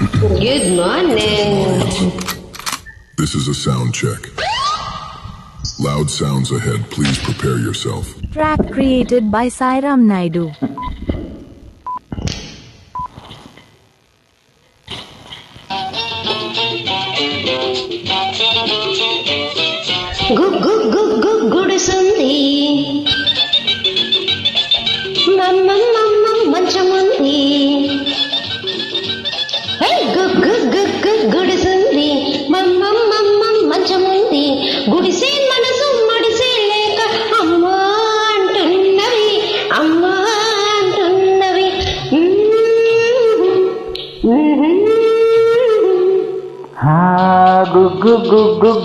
Good morning. This is a sound check. Loud sounds ahead. Please prepare yourself. Track created by Sairam Naidu. గుడిసుంది మంచముంది గుడిసుంది మంచముంది గుడిసే మనసు మడిసే లేక అమ్మా అంటున్నవి అమ్మా అంటున్నవి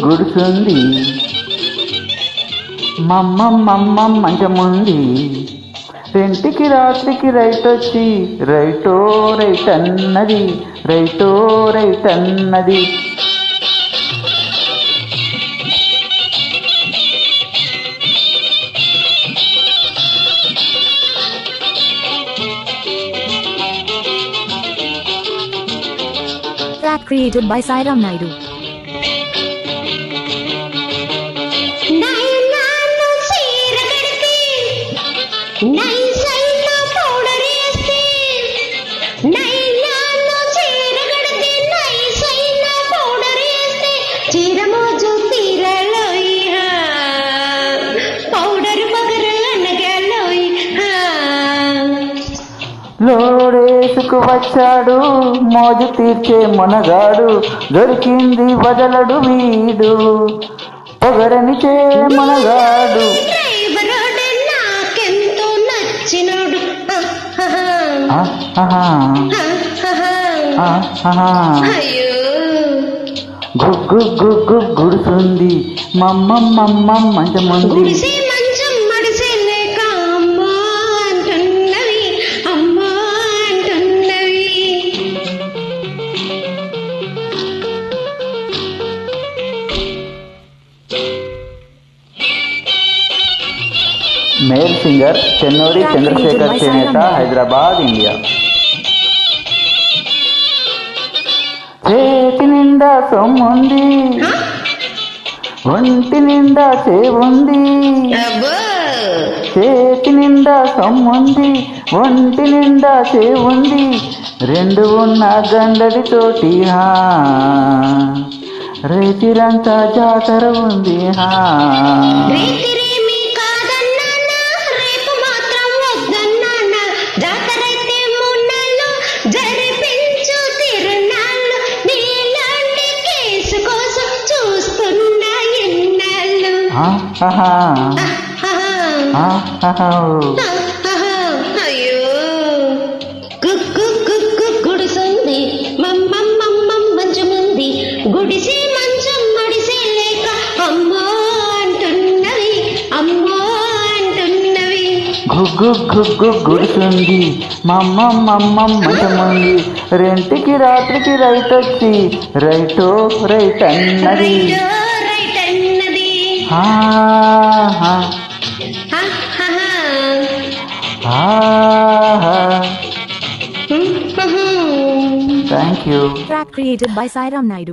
గుడిసుంది మంచముంది రెంటికి రాత్రికి రైట్ వచ్చి రైటో రైట్ అన్నది రైటో రైట్ అన్నది Track created by Sairam Naidu. లోడేసుకు వచ్చాడు మోజు తీర్చే మునగాడు దొరికింది వదలడు వీడు పొగరనిచే మునగాడు నాకెంతో నచ్చినాడు అయ్యో గుడిసుంది మంచముంది మేల్ సింగర్ చెన్నూరి చంద్రశేఖర్ చేనేత హైదరాబాద్ ఇండియా. చేతి నిండా సొమ్ముంది ఒంటి నిండా చేవుంది చేతి నిండా సొమ్ముంది ఒంటి నిండా చేవుంది రెండు ఉన్న గండడి తోటి రేతిరంతా జాతర ఉంది అయ్యో గుడిసుంది మంచముంది గుడిసే మంచం మడిసే లేక అమ్మా అంటున్నవి అమ్మా అంటున్నవి గుడిసుంది మంచముంది రెంటికి రాత్రికి రైట్ వచ్చి రైటో రైట్ అన్నది Thank you. Track created by Sairam Naidu.